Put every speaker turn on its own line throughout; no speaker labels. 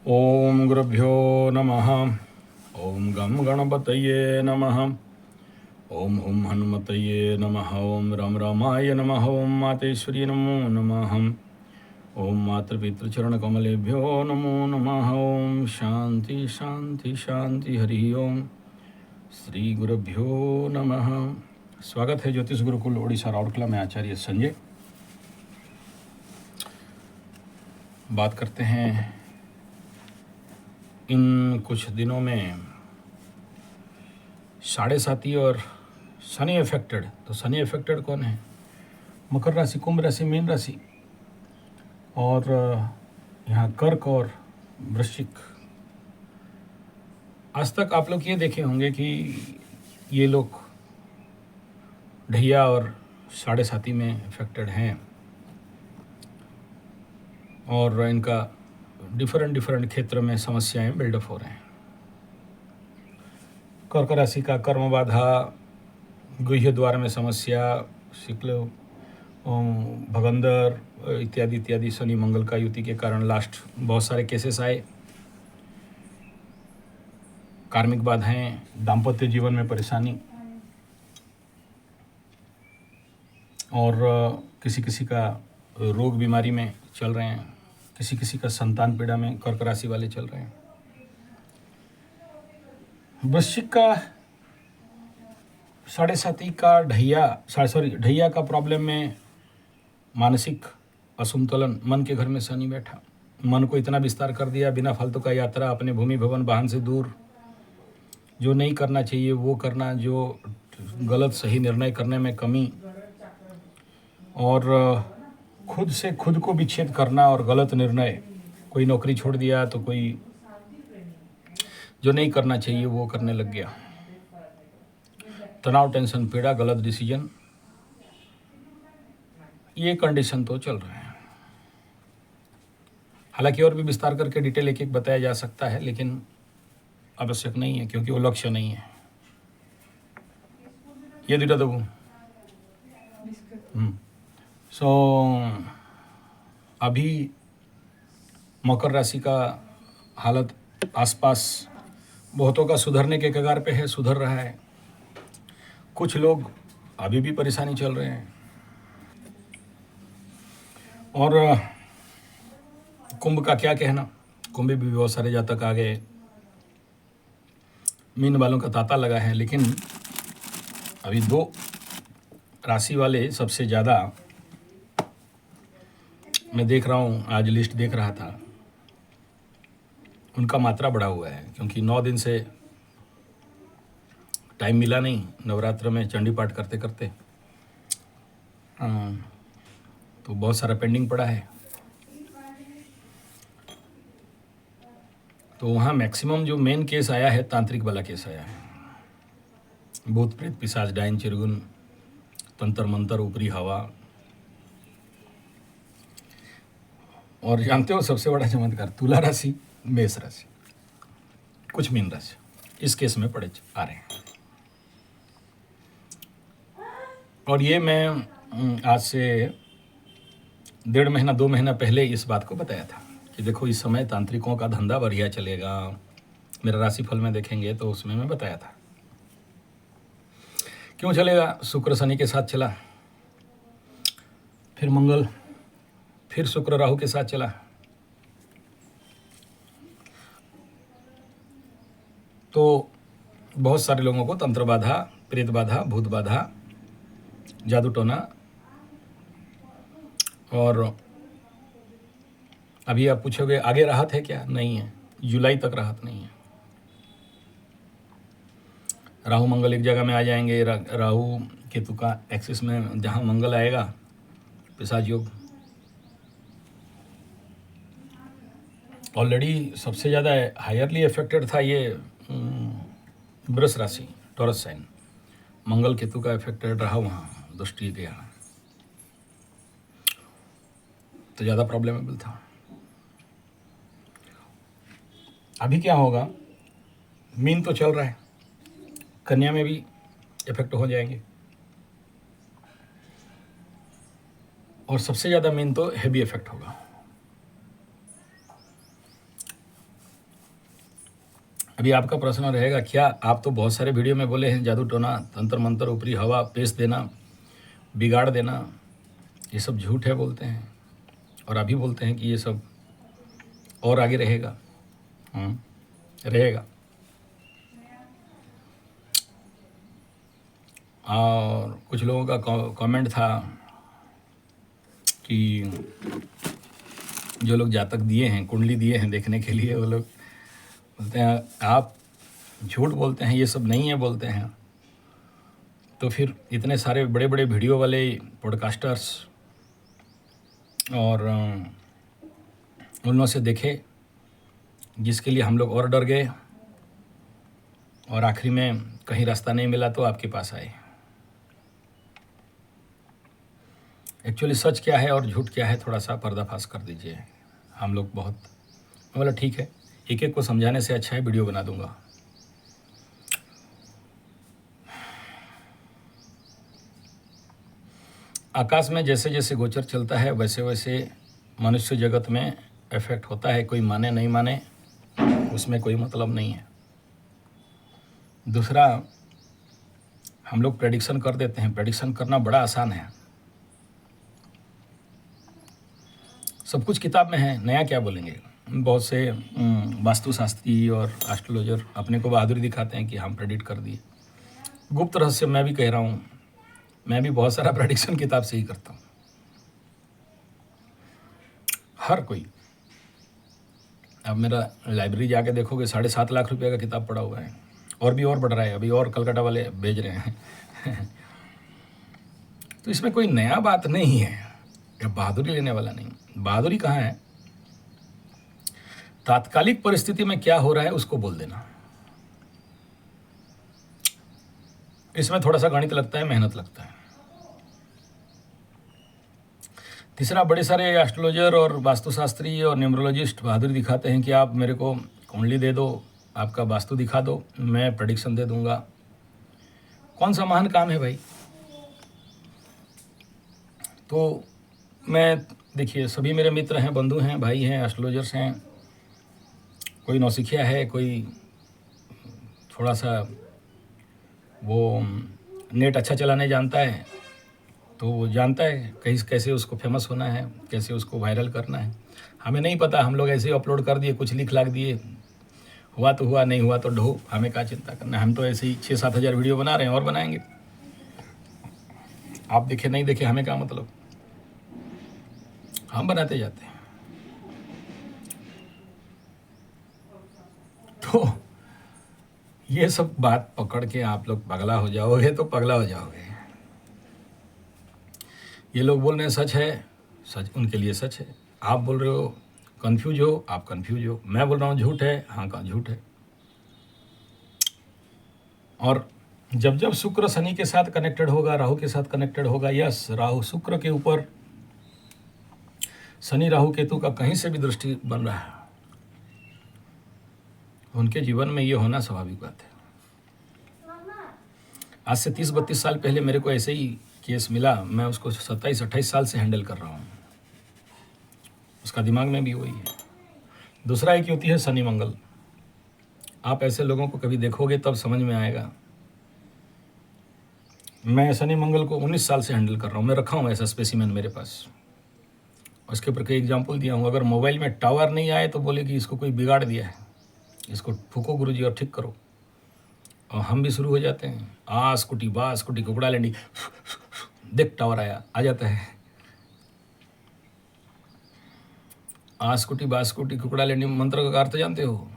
ओम गुरुभ्यो नमः। ओम गम गणपतये नमः। ओम हुम हनुमतये नमः। ओम रम रामाय नमः। ओम मातेश्वरी नमो नमः। ओम मातृपितृचरणकमलेभ्यो नमो नमः। ओम शांति शांति शांति हरि ओम। श्री गुरुभ्यो नमः। स्वागत है ज्योतिष गुरुकुल ओडिशा राउरकेला में आचार्य संजय। बात करते हैं इन कुछ दिनों में साढ़े साती और शनि अफेक्टेड। तो शनि अफेक्टेड कौन है? मकर राशि, कुंभ राशि, मीन राशि और यहाँ कर्क और वृश्चिक। आज तक आप लोग ये देखे होंगे कि ये लोग ढैया और साढ़े साती में अफेक्टेड हैं और इनका डिफरेंट क्षेत्र में समस्याएं बिल्डअप हो रहे हैं। कर्क राशि का कर्म बाधा, गुह्य द्वार में समस्या, शुक्ल भगंदर इत्यादि इत्यादि, शनि मंगल का युति के कारण लास्ट बहुत सारे केसेस आए। कार्मिक बाधाएं, दाम्पत्य जीवन में परेशानी और किसी किसी का रोग बीमारी में चल रहे हैं, किसी किसी का संतान पीड़ा में कर्क राशि वाले चल रहे हैं। वृश्चिक का साढ़े साती का ढैया का प्रॉब्लम में मानसिक असंतुलन, मन के घर में शनि बैठा, मन को इतना विस्तार कर दिया, बिना फालतू का यात्रा, अपने भूमि भवन वाहन से दूर, जो नहीं करना चाहिए वो करना, जो गलत सही निर्णय करने में कमी और खुद से खुद को विच्छेद करना और गलत निर्णय, कोई नौकरी छोड़ दिया तो कोई जो नहीं करना चाहिए वो करने लग गया। तनाव, टेंशन, पीड़ा, गलत डिसीजन, ये कंडीशन तो चल रहे हैं। हालांकि और भी विस्तार करके डिटेल एक एक बताया जा सकता है, लेकिन आवश्यक नहीं है क्योंकि वो लक्ष्य नहीं है। ये दुटा देबू सो अभी मकर राशि का हालत आसपास बहुतों का सुधरने के कगार पे है, सुधर रहा है। कुछ लोग अभी भी परेशानी चल रहे हैं। और कुंभ का क्या कहना, कुंभ भी बहुत सारे जातक आ गए, मीन वालों का तांता लगा है। लेकिन अभी दो राशि वाले सबसे ज़्यादा मैं देख रहा हूँ, आज लिस्ट देख रहा था, उनका मात्रा बढ़ा हुआ है क्योंकि 9 दिन से टाइम मिला नहीं, नवरात्र में चंडी पाठ करते करते तो बहुत सारा पेंडिंग पड़ा है। तो वहाँ मैक्सिमम जो मेन केस आया है तांत्रिक वाला केस आया है। भूत प्रेत पिशाच डायन चिरगुन, तंत्र मंत्र, ऊपरी हवा। और जानते हो सबसे बड़ा चमत्कार, तुला राशि, मेष राशि, कुछ मीन राशि इस केस में पड़े आ रहे हैं। और ये मैं आज से 1.5 महीना 2 महीना पहले इस बात को बताया था कि देखो इस समय तांत्रिकों का धंधा बढ़िया चलेगा। मेरा राशिफल में देखेंगे तो उसमें मैं बताया था। क्यों चलेगा? शुक्र शनि के साथ चला, फिर मंगल, फिर शुक्र राहु के साथ चला। तो बहुत सारे लोगों को तंत्र बाधा, प्रेत बाधा, भूत बाधा, जादू टोना, और अभी आप पूछोगे आगे राहत है क्या? नहीं है, जुलाई तक राहत नहीं है। राहु मंगल एक जगह में आ जाएंगे। राहु केतु का एक्सिस में जहाँ मंगल आएगा, पिशाच योग। ऑलरेडी सबसे ज़्यादा हायरली अफेक्टेड था ये वृष राशि, टॉरस साइन। मंगल केतु का अफेक्टेड रहा, वहाँ दृष्टि गया तो ज़्यादा प्रॉब्लमेबल था। अभी क्या होगा, मीन तो चल रहा है, कन्या में भी इफेक्ट हो जाएंगे। और सबसे ज़्यादा मीन तो हैवी इफेक्ट होगा। अभी आपका प्रश्न रहेगा, क्या आप तो बहुत सारे वीडियो में बोले हैं जादू टोना, तंत्र मंत्र, ऊपरी हवा, पेश देना, बिगाड़ देना, ये सब झूठ है बोलते हैं, और अभी बोलते हैं कि ये सब और आगे रहेगा। रहेगा। और कुछ लोगों का कमेंट था कि जो लोग जातक दिए हैं, कुंडली दिए हैं देखने के लिए, वो लोग बोलते हैं आप झूठ बोलते हैं, ये सब नहीं है बोलते हैं। तो फिर इतने सारे बड़े बड़े वीडियो वाले पॉडकास्टर्स और उनमें से देखे, जिसके लिए हम लोग और डर गए, और आखिरी में कहीं रास्ता नहीं मिला तो आपके पास आए। एक्चुअली सच क्या है और झूठ क्या है, थोड़ा सा पर्दाफाश कर दीजिए। हम लोग बहुत, बोला ठीक है, एक एक को समझाने से अच्छा है वीडियो बना दूंगा। आकाश में जैसे जैसे गोचर चलता है वैसे वैसे मनुष्य जगत में इफेक्ट होता है। कोई माने नहीं माने, उसमें कोई मतलब नहीं है। दूसरा, हम लोग प्रेडिक्शन कर देते हैं। प्रेडिक्शन करना बड़ा आसान है, सब कुछ किताब में है, नया क्या बोलेंगे। बहुत से वास्तुशास्त्री और एस्ट्रोलॉजर अपने को बहादुरी दिखाते हैं कि हम प्रेडिक्ट कर दिए। गुप्त रहस्य मैं भी कह रहा हूँ, मैं भी बहुत सारा प्रेडिक्शन किताब से ही करता हूँ। हर कोई, अब मेरा लाइब्रेरी जाके देखोगे 7.5 लाख रुपए का किताब पड़ा हुआ है, और भी और बढ़ रहा है, अभी और कलकत्ता वाले भेज रहे हैं। तो इसमें कोई नया बात नहीं है, या बहादुरी लेने वाला नहीं। बहादुरी कहाँ है? तात्कालिक परिस्थिति में क्या हो रहा है उसको बोल देना। इसमें थोड़ा सा गणित लगता है, मेहनत लगता है। तीसरा, बड़े सारे एस्ट्रोलॉजर और वास्तुशास्त्री और न्यूमरोलॉजिस्ट बहादुरी दिखाते हैं कि आप मेरे को कुंडली दे दो, आपका वास्तु दिखा दो, मैं प्रेडिक्शन दे दूंगा। कौन सा महान काम है भाई? तो मैं, देखिए, सभी मेरे मित्र हैं, बंधु हैं, भाई हैं, एस्ट्रोलॉजर्स हैं। कोई नौसिखिया है, कोई थोड़ा सा वो नेट अच्छा चलाने जानता है, तो वो जानता है कहीं कैसे उसको फेमस होना है, कैसे उसको वायरल करना है। हमें नहीं पता, हम लोग ऐसे ही अपलोड कर दिए, कुछ लिख लाख दिए, हुआ तो हुआ, नहीं हुआ तो ढो, हमें क्या चिंता करना है। हम तो ऐसे ही 6-7 हज़ार वीडियो बना रहे हैं और बनाएंगे। आप देखे नहीं देखे हमें क्या मतलब, हम बनाते जाते हैं। तो ये सब बात पकड़ के आप लोग पगला हो जाओगे तो पगला हो जाओगे। ये लोग बोल रहे हैं सच है, सच उनके लिए सच है। आप बोल रहे हो कंफ्यूज हो, आप कंफ्यूज हो। मैं बोल रहा हूँ झूठ है, हाँ का झूठ है। और जब जब शुक्र शनि के साथ कनेक्टेड होगा, राहु के साथ कनेक्टेड होगा, यस, राहु शुक्र के ऊपर शनि राहु केतु का कहीं से भी दृष्टि बन रहा है, उनके जीवन में ये होना स्वाभाविक बात है। आज से 30-32 साल पहले मेरे को ऐसे ही केस मिला, मैं उसको 27-28 साल से हैंडल कर रहा हूँ। उसका दिमाग में भी वही है। दूसरा एक होती है शनि मंगल। आप ऐसे लोगों को कभी देखोगे तब समझ में आएगा। मैं शनि मंगल को 19 साल से हैंडल कर रहा हूँ। मैं रखा हूँ ऐसा स्पेसिमेन मेरे पास, उसके ऊपर कई एग्जाम्पल दिया हूँ। अगर मोबाइल में टावर नहीं आए तो बोले कि इसको कोई बिगाड़ दिया है, इसको फूको गुरुजी और ठीक करो। और हम भी शुरू हो जाते हैं, आ स्कूटी बा स्कूटी कुकड़ा लेंडी, देख टावर आया, आ जाता है। आ स्कूटी बा स्कूटी कुकड़ा लेंडी मंत्र का अर्थ जानते हो?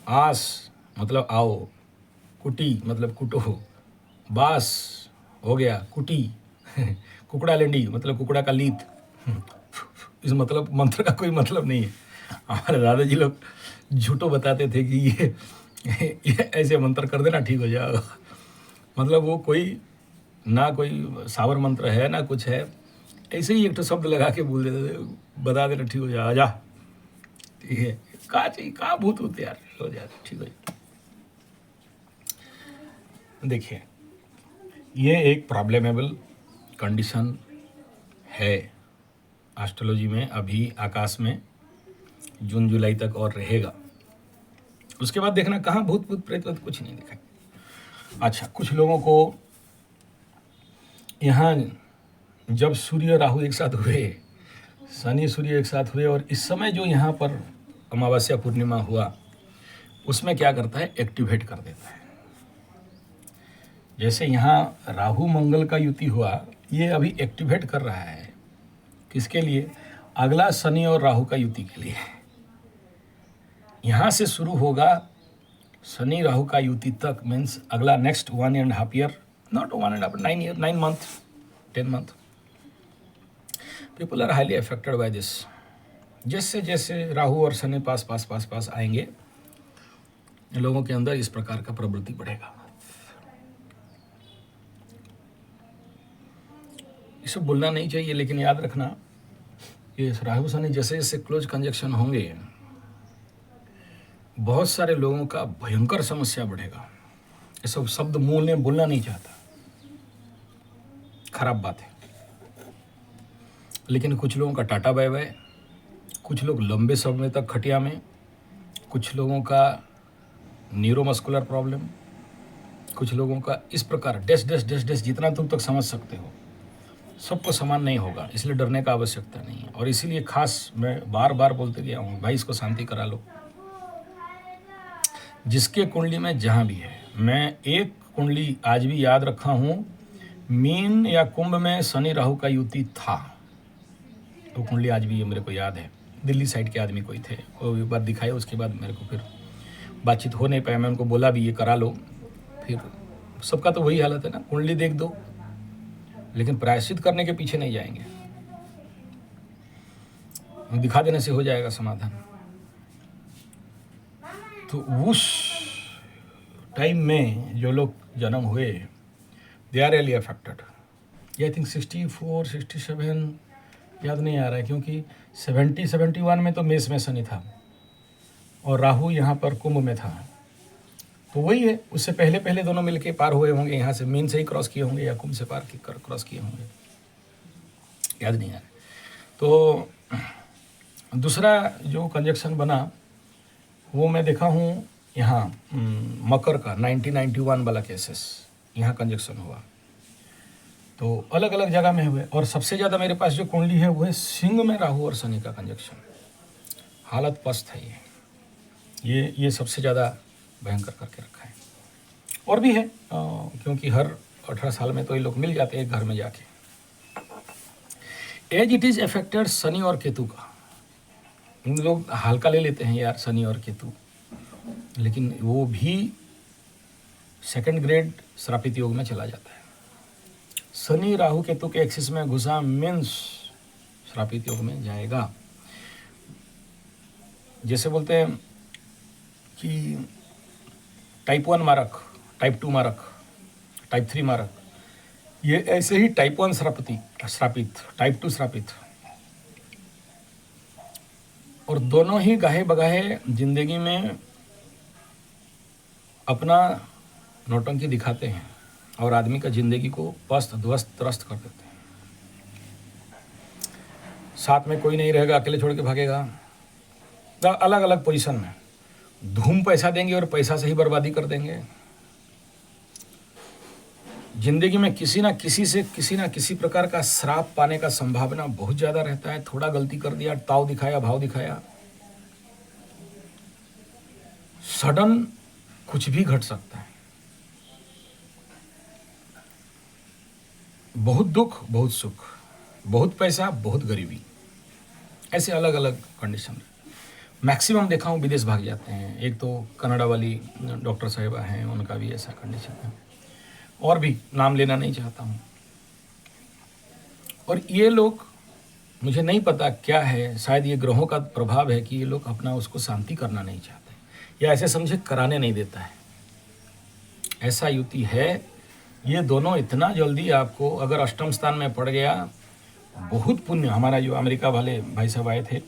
आस मतलब आओ, कुटी मतलब कुटो, बास हो गया कुटी, कुकड़ा लेंडी मतलब कुकड़ा का लीत। इस मतलब मंत्र का कोई मतलब नहीं है। हमारे दादाजी लोग झूठो बताते थे कि ये ऐसे मंत्र कर देना ठीक हो जाएगा। मतलब वो कोई ना कोई सावर मंत्र है ना कुछ है, ऐसे ही एक तो शब्द लगा के बोल देते थे, बता देना ठीक हो जाए, आजा, ठीक है, कहाँ चाहिए, कहाँ भूत होते यार, हो जाए ठीक हो जाए। देखिए, ये एक प्रॉब्लमेबल कंडीशन है एस्ट्रोलॉजी में, अभी आकाश में जून जुलाई तक और रहेगा। उसके बाद देखना कहाँ भूत भूत प्रेत वेत कुछ नहीं दिखाई। अच्छा, कुछ लोगों को यहाँ जब सूर्य राहु एक साथ हुए, शनि सूर्य एक साथ हुए, और इस समय जो यहाँ पर अमावस्या पूर्णिमा हुआ, उसमें क्या करता है, एक्टिवेट कर देता है। जैसे यहाँ राहु मंगल का युति हुआ, ये अभी एक्टिवेट कर रहा है किसके लिए, अगला शनि और राहु का युति के लिए। यहाँ से शुरू होगा शनि राहु का युति तक, मीन्स अगला next 1.5 year, not 1.5, 9 year, 9 month, 10 month, people are highly affected by this. जैसे जैसे राहु और शनि पास पास पास पास आएंगे, लोगों के अंदर इस प्रकार का प्रवृत्ति बढ़ेगा। इसे बोलना नहीं चाहिए, लेकिन याद रखना ये राहु शनि जैसे जैसे क्लोज कंजक्शन होंगे, बहुत सारे लोगों का भयंकर समस्या बढ़ेगा। ये सब शब्द मुंह में बोलना नहीं चाहता, खराब बात है, लेकिन कुछ लोगों का टाटा बाय बाय, कुछ लोग लंबे समय तक खटिया में, कुछ लोगों का न्यूरोमस्कुलर प्रॉब्लम, कुछ लोगों का इस प्रकार डैश डैश डैश डैश, जितना तुम तक समझ सकते हो, सबको समान नहीं होगा, इसलिए डरने का आवश्यकता नहीं है। और इसीलिए खास मैं बार बार बोलते गया हूँ, भाई इसको शांति करा लो। जिसके कुंडली में जहाँ भी है, मैं एक कुंडली आज भी याद रखा हूँ, मीन या कुंभ में शनि राहु का युति था, वो कुंडली आज भी ये मेरे को याद है। दिल्ली साइड के आदमी कोई थे, वो एक बार दिखाए, उसके बाद मेरे को फिर बातचीत हो नहीं पाया, मैं उनको बोला भी ये करा लो। फिर सबका तो वही हालत है ना, कुंडली देख दो लेकिन प्रायश्चित करने के पीछे नहीं जाएंगे, दिखा देने से हो जाएगा समाधान। तो उस टाइम में जो लोग जन्म हुए, they are really affected. I think 64, 67 याद नहीं आ रहा है, क्योंकि 70, 71 में तो मेष में शनि था और राहु यहाँ पर कुंभ में था, तो वही है। उससे पहले पहले दोनों मिलके पार हुए होंगे, यहाँ से मीन से ही क्रॉस किए होंगे या कुंभ से पार क्रॉस किए होंगे, याद नहीं आ रहा। तो दूसरा जो कंजक्शन बना वो मैं देखा हूँ यहाँ मकर का 1991 वाला केसेस, यहाँ कंजक्शन हुआ, तो अलग अलग जगह में हुए। और सबसे ज़्यादा मेरे पास जो कुंडली है वो है सिंह में राहु और शनि का कंजक्शन। हालत पस्त है ये सबसे ज़्यादा भयंकर करके रखा है। और भी है क्योंकि हर 18 साल में तो ये लोग मिल जाते हैं एक घर में जाके। As it is affected Shani और केतु का, इन लोग हल्का ले लेते हैं यार शनि और केतु, लेकिन वो भी सेकंड ग्रेड श्रापित योग में चला जाता है। शनि राहु केतु के एक्सिस में घुसा मीन्स श्रापित योग में जाएगा। जैसे बोलते हैं कि टाइप 1 मारक, टाइप 2 मारक, टाइप 3 मारक, ये ऐसे ही टाइप 1 श्रापित, टाइप 2 श्रापित, और दोनों ही गाहे बगाहे जिंदगी में अपना नौटंकी दिखाते हैं और आदमी का जिंदगी को पस्त ध्वस्त त्रस्त कर देते हैं। साथ में कोई नहीं रहेगा, अकेले छोड़ के भागेगा, अलग अलग पोजीशन में धूम पैसा देंगे और पैसा से ही बर्बादी कर देंगे। जिंदगी में किसी ना किसी प्रकार का श्राप पाने का संभावना बहुत ज़्यादा रहता है। थोड़ा गलती कर दिया, ताव दिखाया, भाव दिखाया, सडन कुछ भी घट सकता है। बहुत दुख, बहुत सुख, बहुत पैसा, बहुत गरीबी, ऐसे अलग अलग कंडीशन। मैक्सिमम देखा हूँ विदेश भाग जाते हैं। एक तो कनाडा वाली डॉक्टर साहिबा हैं, उनका भी ऐसा कंडीशन है, और भी नाम लेना नहीं चाहता हूँ। और ये लोग, मुझे नहीं पता क्या है, शायद ये ग्रहों का प्रभाव है कि ये लोग अपना उसको शांति करना नहीं चाहते, या ऐसे समझे कराने नहीं देता है। ऐसा युति है। ये दोनों इतना जल्दी आपको, अगर अष्टम स्थान में पड़ गया, बहुत पुण्य। हमारा जो अमेरिका वाले भाई साहब आए थे,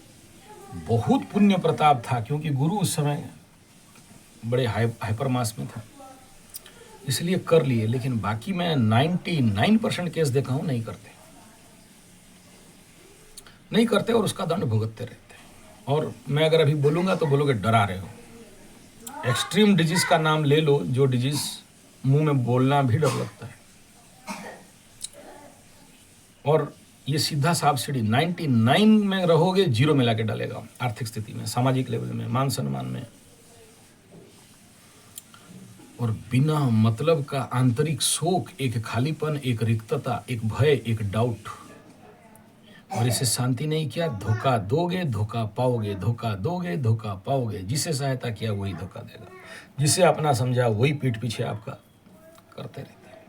बहुत पुण्य प्रताप था, क्योंकि गुरु उस समय बड़े हाइपर मास में था, इसलिए कर लिए। लेकिन बाकी मैं 99% केस देखा हूँ नहीं करते और उसका दंड भुगतते रहते हैं। और मैं अगर अभी बोलूँगा तो बोलोगे डरा रहे हो, एक्सट्रीम डिजीज का नाम ले लो, जो डिजीज मुंह में बोलना भी डर लगता है। और ये सीधा साफ सीढ़ी 99 में रहोगे, जीरो में लाके डालेगा, आर्थिक स्थिति में, सामाजिक लेवल में, मान सम्मान में। और बिना मतलब का आंतरिक शोक, एक खालीपन, एक रिक्तता, एक भय, एक डाउट, और इसे शांति नहीं किया, धोखा दोगे धोखा पाओगे, धोखा दोगे धोखा पाओगे। जिसे सहायता किया वही धोखा देगा, जिसे अपना समझा वही पीठ पीछे आपका करते रहते हैं।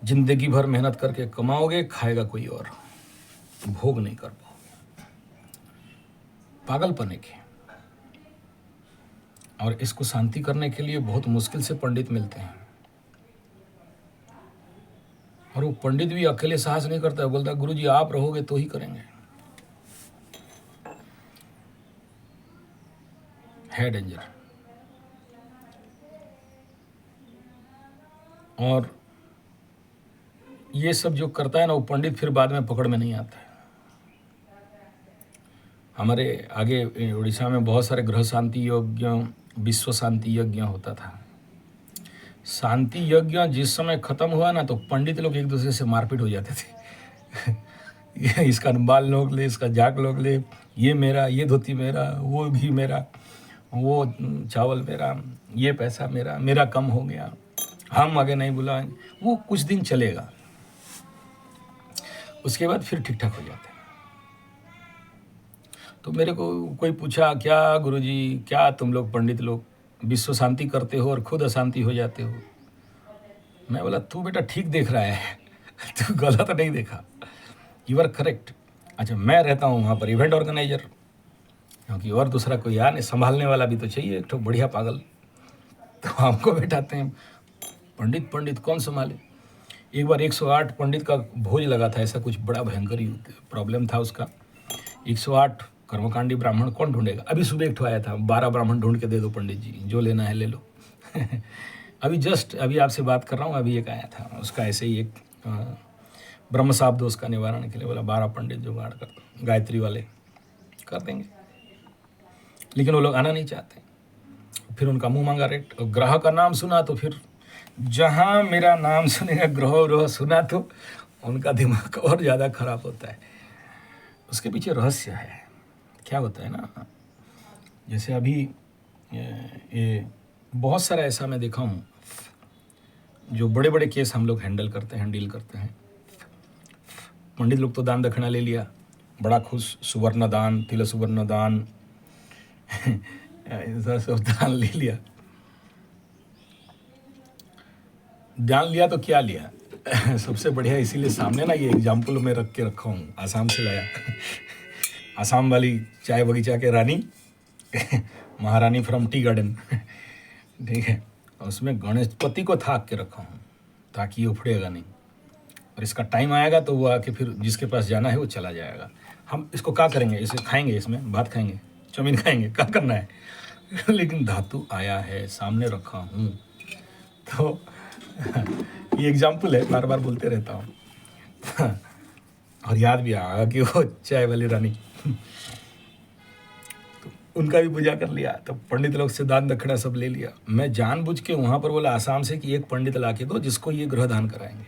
जिंदगी भर मेहनत करके कमाओगे, खाएगा कोई और, भोग नहीं कर पाओगे। पागलपन के। और इसको शांति करने के लिए बहुत मुश्किल से पंडित मिलते हैं, और वो पंडित भी अकेले साहस नहीं करता है, बोलता गुरु जी आप रहोगे तो ही करेंगे। है डेंजर। और ये सब जो करता है ना, वो पंडित फिर बाद में पकड़ में नहीं आता है। हमारे आगे उड़ीसा में बहुत सारे ग्रह शांति यज्ञ, विश्व शांति यज्ञ होता था। शांति यज्ञ जिस समय खत्म हुआ ना, तो पंडित लोग एक दूसरे से मारपीट हो जाते थे। इसका बाल लोग ले, इसका जाक लोग ले, ये मेरा, ये धोती मेरा, वो भी मेरा, वो चावल मेरा, ये पैसा मेरा, मेरा कम हो गया, हम आगे नहीं बुलाएंगे। वो कुछ दिन चलेगा, उसके बाद फिर ठीक ठाक हो जाता है। तो मेरे को कोई पूछा, क्या गुरुजी, क्या तुम लोग पंडित लोग विश्व शांति करते हो और खुद अशांति हो जाते हो? मैं बोला तू बेटा ठीक देख रहा है, तू गलत नहीं देखा, यू आर करेक्ट। अच्छा, मैं रहता हूँ वहाँ पर इवेंट ऑर्गेनाइजर, क्योंकि और दूसरा कोई यार नहीं, संभालने वाला भी तो चाहिए, एक तो बढ़िया पागल। तो हमको बैठाते हैं, पंडित पंडित कौन संभाले। एक बार 108 पंडित का भोज लगा था, ऐसा कुछ बड़ा भयंकर प्रॉब्लम था उसका। 108 कर्मकांडी ब्राह्मण कौन ढूंढेगा? अभी सुबह एक ठो आया था, 12 ब्राह्मण ढूंढ के दे दो पंडित जी, जो लेना है ले लो। अभी जस्ट अभी आपसे बात कर रहा हूँ, अभी एक आया था, उसका ऐसे ही एक ब्रह्म साप दोष का निवारण के लिए बोला 12 पंडित जुगाड़ कर दो, गायत्री वाले कर देंगे। लेकिन वो लोग आना नहीं चाहते। फिर उनका मुंह मांगा रेट, और ग्रह का नाम सुना तो फिर जहाँ मेरा नाम सुनेगा, ग्रह व्रह सुना तो उनका दिमाग और ज़्यादा खराब होता है। उसके पीछे रहस्य है। क्या होता है ना, जैसे अभी ये बहुत सारा ऐसा मैं देखा हूँ, जो बड़े बड़े केस हम लोग हैंडल करते हैं, डील करते हैं। पंडित लोग तो दान दक्षिणा ले लिया, बड़ा खुश, सुवर्ण दान, तिल सुवर्ण दान, सब दान ले लिया। दान लिया तो क्या लिया? सबसे बढ़िया, इसीलिए सामने ना ये एग्जाम्पल में रख के रखा हूँ, आसाम से लाया। आसाम वाली चाय बगीचा के रानी, महारानी फ्रॉम टी गार्डन, ठीक है। उसमें गणेशपति को थाक के रखा हूँ ताकि ये उफड़ेगा नहीं, और इसका टाइम आएगा तो वो आके फिर जिसके पास जाना है वो चला जाएगा। हम इसको क्या करेंगे? इसे खाएंगे, इसमें भात खाएंगे, चौमीन खाएंगे, क्या करना है? लेकिन धातु आया है, सामने रखा हूँ। तो ये एग्जाम्पल है, बार बार बोलते रहता हूँ। और याद भी आया कि वो चाय वाली रानी, तो उनका भी पूजा कर लिया। तो पंडित लोग से दान दक्षिणा सब ले लिया। मैं जानबूझ के वहाँ पर बोला आसाम से कि एक पंडित ला के दो जिसको ये ग्रह दान कराएंगे।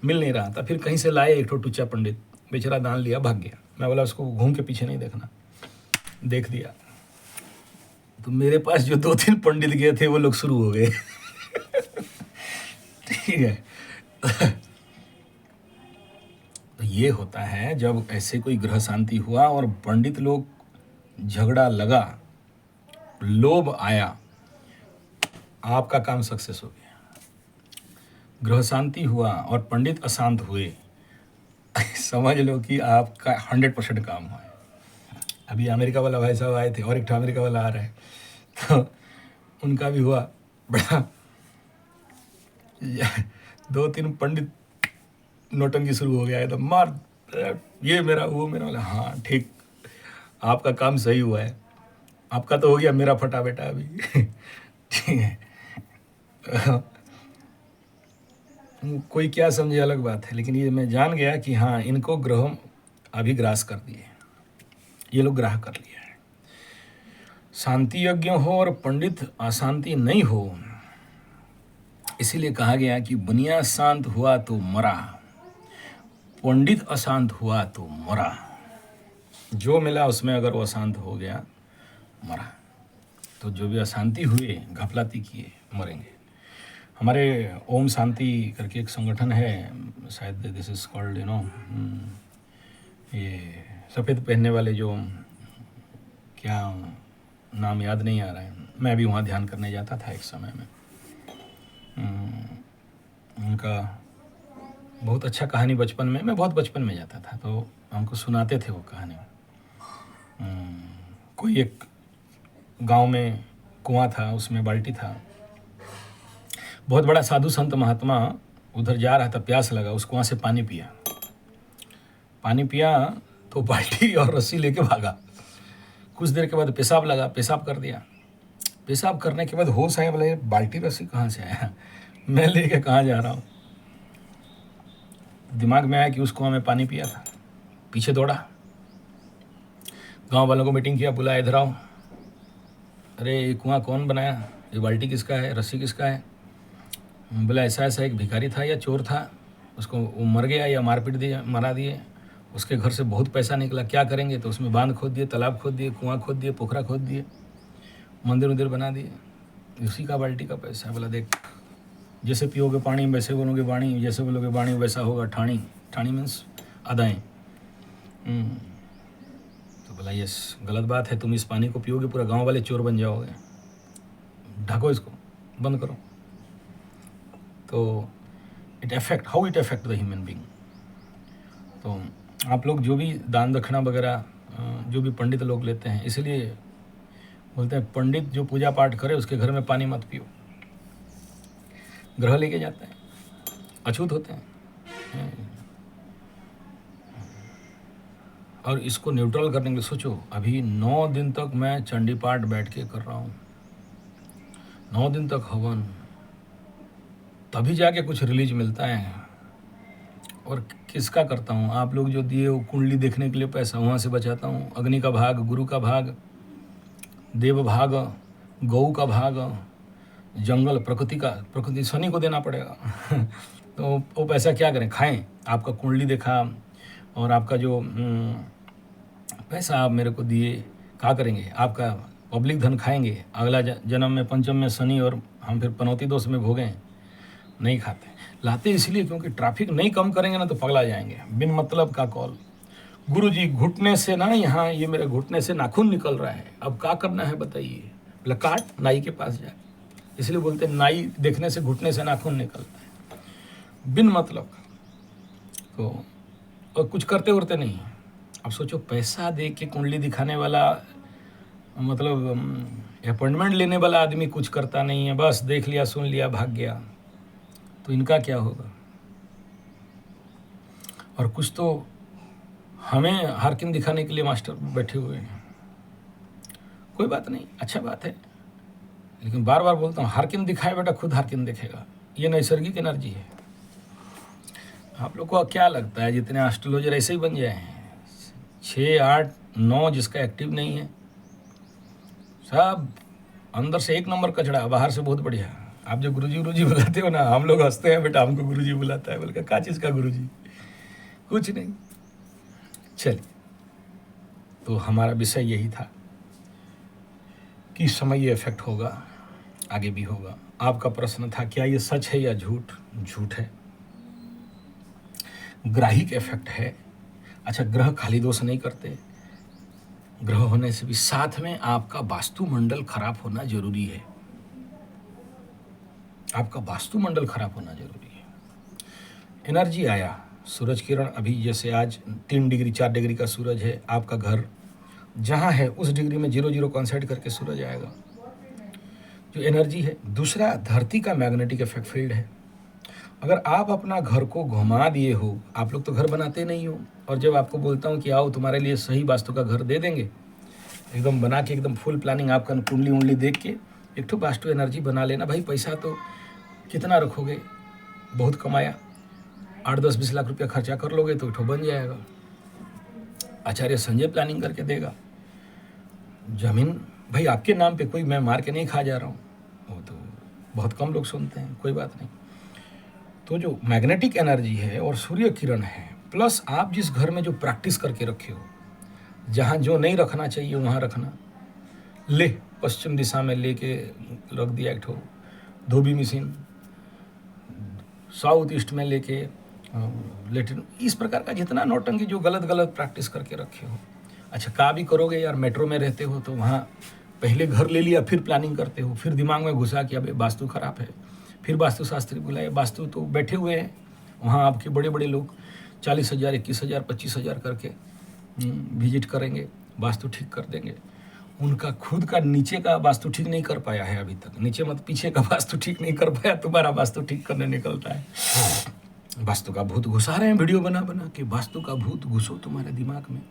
मिल नहीं रहा था, फिर कहीं से लाए एक टुच्चा पंडित, बेचारा दान लिया, भाग गया। मैं बोला उसको घूम के पीछे नहीं देखना, देख दिया तो मेरे पास जो 2-3 पंडित गए थे वो लोग शुरू हो गए। ठीक है। तो ये होता है जब ऐसे कोई ग्रह शांति हुआ और पंडित लोग झगड़ा लगा, लोभ आया, आपका काम सक्सेस हो गया। ग्रह शांति हुआ और पंडित अशांत हुए, समझ लो कि आपका 100% काम हुआ है। अभी अमेरिका वाला भाई साहब आए थे और एक अमेरिका वाला आ रहा है, तो उनका भी हुआ बड़ा। 2-3 पंडित नोटंकी शुरू हो गया है, तो मार ये मेरा वो मेरा, वाला हाँ ठीक, आपका काम सही हुआ है, आपका तो हो गया, मेरा फटा बेटा अभी। ठीक है। कोई क्या समझे अलग बात है, लेकिन ये मैं जान गया कि हाँ इनको ग्रह अभी ग्रास कर दिए, ये लोग ग्राह कर लिया है। शांति यज्ञ हो और पंडित अशांति नहीं हो, इसीलिए कहा गया कि बुनिया शांत हुआ तो मरा, पंडित अशांत हुआ तो मरा। जो मिला उसमें अगर वो अशांत हो गया, मरा। तो जो भी अशांति हुए, घपलाती किए, मरेंगे। हमारे ओम शांति करके एक संगठन है, शायद दिस इज कॉल्ड ये सफ़ेद पहनने वाले, जो क्या नाम याद नहीं आ रहा है, मैं भी वहाँ ध्यान करने जाता था एक समय में। उनका बहुत अच्छा कहानी बचपन में, मैं बहुत बचपन में जाता था तो हमको सुनाते थे वो कहानी। कोई एक गांव में कुआं था, उसमें बाल्टी था। बहुत बड़ा साधु संत महात्मा उधर जा रहा था, प्यास लगा, उस कुआं से पानी पिया तो बाल्टी और रस्सी लेके भागा। कुछ देर के बाद पेशाब लगा, पेशाब कर दिया। पेशाब करने के बाद होश आया, बोले बाल्टी रस्सी कहाँ से आया, मैं लेके कहाँ जा रहा हूँ। दिमाग में आया कि उस कुआं में पानी पिया था। पीछे दौड़ा, गांव वालों को मीटिंग किया, बुलाया, इधर आओ। अरे ये कुआं कौन बनाया, ये बाल्टी किसका है, रस्सी किसका है। बोला ऐसा ऐसा एक भिखारी था या चोर था, उसको वो मर गया या मारपीट दिया, मरा दिए, उसके घर से बहुत पैसा निकला, क्या करेंगे। तो उसमें बांध खोद दिए, तालाब खोद दिए, कुआं खोद दिए, पोखरा खोद दिए, मंदिर उंदिर बना दिए, उसी का बाल्टी का पैसा है। बोला देख, जैसे पियोगे पानी वैसे बोलोगे वाणी, जैसे बोलोगे वाणी वैसा होगा ठाणी। ठाणी मीन्स अदाएँ। तो बोला यस, गलत बात है, तुम इस पानी को पियोगे पूरा गांव वाले चोर बन जाओगे, ढको इसको, बंद करो। तो how it affect the human being. तो आप लोग जो भी दान दक्षिणा वगैरह जो भी पंडित लोग लेते हैं, इसलिए बोलते हैं पंडित जो पूजा पाठ करे उसके घर में पानी मत पियो, ग्रह लेके जाते हैं, अछूत होते हैं। और इसको न्यूट्रल करने के लिए सोचो, अभी 9 दिन तक मैं चंडी पाठ बैठ के कर रहा हूँ, 9 दिन तक हवन, तभी जाके कुछ रिलीज मिलता है। और किसका करता हूँ, आप लोग जो दिए वो कुंडली देखने के लिए पैसा, वहाँ से बचाता हूँ। अग्नि का भाग, गुरु का भाग, देव भाग, गौ का भाग, जंगल, प्रकृति शनि को देना पड़ेगा। तो वो पैसा क्या करें, खाएं। आपका कुंडली देखा और आपका जो पैसा आप मेरे को दिए, क्या करेंगे, आपका पब्लिक धन खाएंगे। अगला जन्म में पंचम में शनि और हम फिर पनौती दोष में भोगें, नहीं खाते। लाते इसलिए क्योंकि ट्रैफिक नहीं कम करेंगे ना तो पगला जाएंगे, बिन मतलब का कॉल। गुरुजी घुटने से ना, यहाँ ये मेरे घुटने से नाखून निकल रहा है, अब क्या करना है बताइए। बोला काट, नाई के पास जाए। इसलिए बोलते हैं नाई देखने से घुटने से नाखून निकलता है, बिन मतलब का। तो और कुछ करते उरते नहीं। अब सोचो, पैसा दे के कुंडली दिखाने वाला, मतलब अपॉइंटमेंट लेने वाला आदमी कुछ करता नहीं है, बस देख लिया, सुन लिया, भाग गया, तो इनका क्या होगा। और कुछ तो हमें हार्किन दिखाने के लिए मास्टर बैठे हुए हैं। कोई बात नहीं, अच्छा बात है, लेकिन बार बार बोलता हूँ, हार्किन दिखाए बेटा, खुद हार्किन देखेगा। ये नैसर्गिक एनर्जी है। आप लोग को क्या लगता है जितने एस्ट्रोलॉजर ऐसे ही बन जाए हैं, 6, 8, 9 जिसका एक्टिव नहीं है, सब अंदर से एक नंबर कचड़ा, बाहर से बहुत बढ़िया। आप जो गुरुजी बुलाते हो ना, हम लोग हंसते हैं, बेटा हमको गुरुजी बुलाता है, बोल क्या चीज़ का गुरुजी, कुछ नहीं। चलिए, तो हमारा विषय यही था कि समय ये इफेक्ट होगा, आगे भी होगा। आपका प्रश्न था क्या ये सच है या झूठ। झूठ है, ग्राहिक इफेक्ट है। अच्छा, ग्रह खाली दोष नहीं करते, ग्रह होने से भी साथ में आपका वास्तुमंडल खराब होना जरूरी है। आपका वास्तुमंडल खराब होना जरूरी है। एनर्जी आया, सूरज किरण, अभी जैसे आज 3 डिग्री 4 डिग्री का सूरज है, आपका घर जहाँ है उस डिग्री में 0 कॉन्सेंट करके सूरज आएगा, जो एनर्जी है। दूसरा, धरती का मैग्नेटिक इफेक्ट फील्ड है। अगर आप अपना घर को घुमा दिए हो, आप लोग तो घर बनाते नहीं हो, और जब आपको बोलता हूँ कि आओ तुम्हारे लिए सही वास्तु का घर दे देंगे, एकदम बना के, एकदम फुल प्लानिंग, आपका कुंडली उंडली देख के एक ठो वास्तु एनर्जी बना लेना। भाई पैसा तो कितना रखोगे, बहुत कमाया, 8-10-20 लाख रुपया खर्चा कर लोगे तो एक ठो बन जाएगा। आचार्य संजय प्लानिंग करके देगा, जमीन भाई आपके नाम पे कोई मैं मार के नहीं खा जा रहा हूँ, वो तो बहुत कम लोग सुनते हैं, कोई बात नहीं। तो जो मैग्नेटिक एनर्जी है और सूर्य किरण है, प्लस आप जिस घर में जो प्रैक्टिस करके रखे हो, जहाँ जो नहीं रखना चाहिए वहाँ रखना, ले पश्चिम दिशा में लेके रख दिया एक ठो धोबी मशीन, साउथ ईस्ट में लेके लेटिन, इस प्रकार का जितना नौटंकी जो गलत गलत प्रैक्टिस करके रखे हो। अच्छा का भी करोगे यार, मेट्रो में रहते हो तो वहाँ पहले घर ले लिया फिर प्लानिंग करते हो, फिर दिमाग में घुसा कि अबे वास्तु खराब है, फिर वास्तु शास्त्री बुलाए, वास्तु तो बैठे हुए हैं वहाँ आपके बड़े बड़े लोग 40,000 21,000 25,000 करके विजिट करेंगे, वास्तु ठीक कर देंगे। उनका खुद का नीचे का वास्तु ठीक नहीं कर पाया है अभी तक, नीचे मत पीछे का वास्तु ठीक नहीं कर पाया, तुम्हारा वास्तु ठीक करने निकलता है। वास्तु का भूत घुसा रहे हैं वीडियो बना बना के, वास्तु का भूत घुसो तुम्हारे दिमाग में।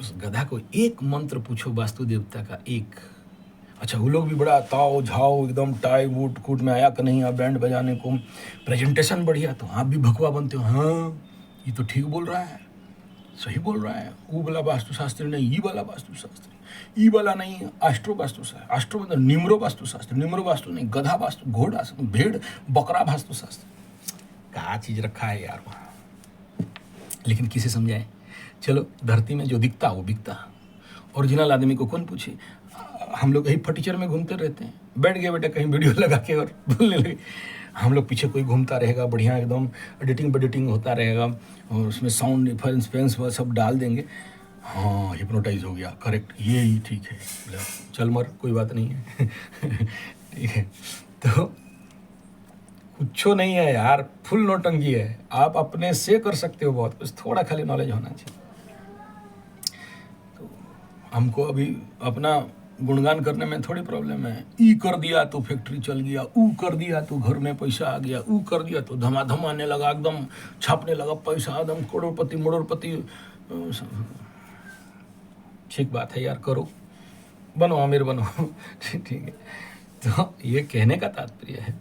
उस गधा को एक मंत्र पूछो वास्तु देवता का, एक। अच्छा वो लोग भी बड़ा ताव झाओ एकदम टाई वूट कूट में आया कि नहीं, आप बैंड बजाने को प्रेजेंटेशन बढ़िया, तो आप भी भगवा बनते हो, हाँ ये तो ठीक बोल रहा है, सही बोल रहा है, वो वाला वास्तुशास्त्री नहीं, ये वाला वास्तुशास्त्री, ये वाला नहीं, एस्ट्रो वास्तुशास्त्र, एस्ट्रो मतलब निम्रो वास्तुशास्त्र, निम्रो वास्तु नहीं, गधा वास्तु, घोड़ा भेड़ बकरा वास्तुशास्त्र, क्या चीज रखा है यार वहाँ। लेकिन किसे समझाएं, चलो धरती में जो दिखता वो बिकता, ओरिजिनल आदमी को कौन पूछे। हम लोग यही फटीचर में घूमते रहते हैं, बैठ गए बेटा कहीं वीडियो लगा के और बोलने लगे, हम लोग पीछे कोई घूमता रहेगा बढ़िया एकदम एडिटिंग होता रहेगा और उसमें साउंड इफेंस वो सब डाल देंगे, हाँ हिप्नोटाइज हो गया, करेक्ट ये ही ठीक है, चल मर कोई बात नहीं है। ठीक है, तो कुछ नहीं है यार, फुल नौटंकी है, आप अपने से कर सकते हो बहुत कुछ, थोड़ा खाली नॉलेज होना चाहिए। तो हमको अभी अपना गुणगान करने में थोड़ी प्रॉब्लम है, ई कर दिया तो फैक्ट्री चल गया, ऊ कर दिया तो घर में पैसा आ गया, ऊ कर दिया तो धमाधम आने लगा, एकदम छापने लगा पैसा, एकदम करोड़पति मरोड़पति। ठीक बात है यार, करो, बनो आमिर बनो। ठीक है, तो ये कहने का तात्पर्य है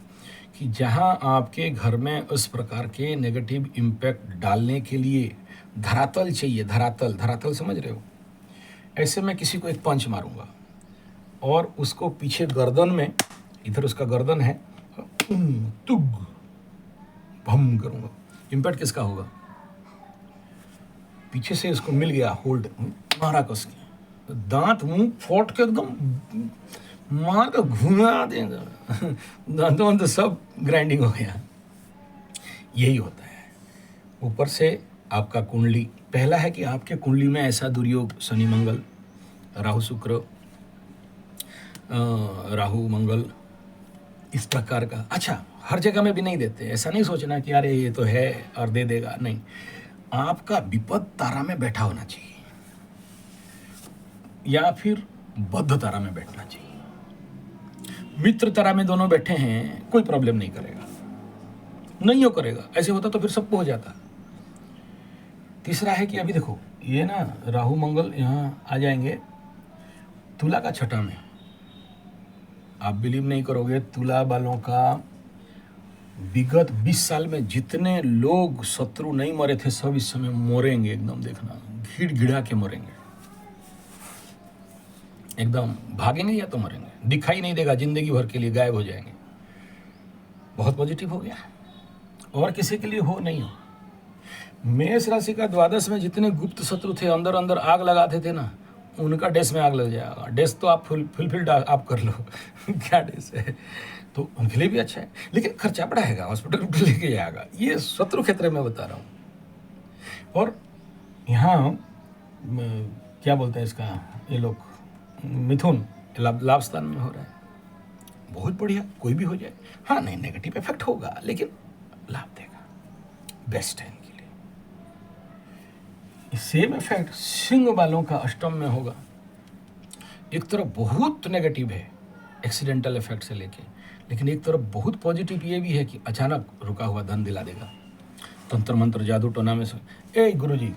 कि जहाँ आपके घर में उस प्रकार के नेगेटिव इम्पैक्ट डालने के लिए धरातल चाहिए, धरातल समझ रहे हो, ऐसे मैं किसी को एक पंच मारूंगा और उसको पीछे गर्दन में, इधर उसका गर्दन है, तुग भम करूंगा, इम्पैक्ट किसका होगा, पीछे से इसको मिल गया होल्ड, मारा कस के, दांत मुंह फोट के एकदम मार के घुमा देगा, दांतों तो सब ग्राइंडिंग हो गया। यही होता है। ऊपर से आपका कुंडली, पहला है कि आपके कुंडली में ऐसा दुर्योग शनि मंगल, राहु शुक्र, राहु मंगल, इस प्रकार का। अच्छा हर जगह में भी नहीं देते, ऐसा नहीं सोचना कि अरे ये तो है और दे देगा, नहीं, आपका विपद तारा में बैठा होना चाहिए या फिर बद्ध तारा में बैठना चाहिए। मित्र तारा में दोनों बैठे हैं, कोई प्रॉब्लम नहीं करेगा, नहीं हो करेगा, ऐसे होता तो फिर सबको हो जाता। तीसरा है कि अभी देखो ये ना राहु मंगल यहाँ आ जाएंगे तुला का छठा में, आप बिलीव नहीं करोगे, तुला वालों का विगत 20 साल में जितने लोग शत्रु नहीं मरे थे सब इस समय मरेंगे, एकदम देखना घिड़ घिड़ा के मरेंगे, एकदम भागेंगे या तो मरेंगे, दिखाई नहीं देगा, जिंदगी भर के लिए गायब हो जाएंगे। बहुत पॉजिटिव हो गया, और किसी के लिए हो नहीं हो। मेष राशि का द्वादश में जितने गुप्त शत्रु थे, अंदर अंदर आग लगाते थे ना, उनका डेस में आग लग जाएगा। डेस तो आप फुलफिल्ड आप कर लो। क्या डेस है, तो उनके लिए भी अच्छा है, लेकिन खर्चा बढ़ाएगा, हॉस्पिटल पे लेके जाएगा, ये शत्रु क्षेत्र में बता रहा हूँ। और यहाँ क्या बोलते हैं इसका, ये लोग मिथुन लाभ स्थान में हो रहा है, बहुत बढ़िया, कोई भी हो जाए, हाँ नहीं नेगेटिव इफेक्ट होगा लेकिन लाभ देगा, बेस्ट है इनके लिए। सेम इफेक्ट सिंह वालों का अष्टम में होगा, एक तरफ बहुत नेगेटिव है एक्सीडेंटल इफेक्ट से लेके, लेकिन एक तरफ बहुत पॉजिटिव ये भी है कि अचानक रुका हुआ धन दिला देगा। तंत्र मंत्र जादू टोना में से, ए गुरुजी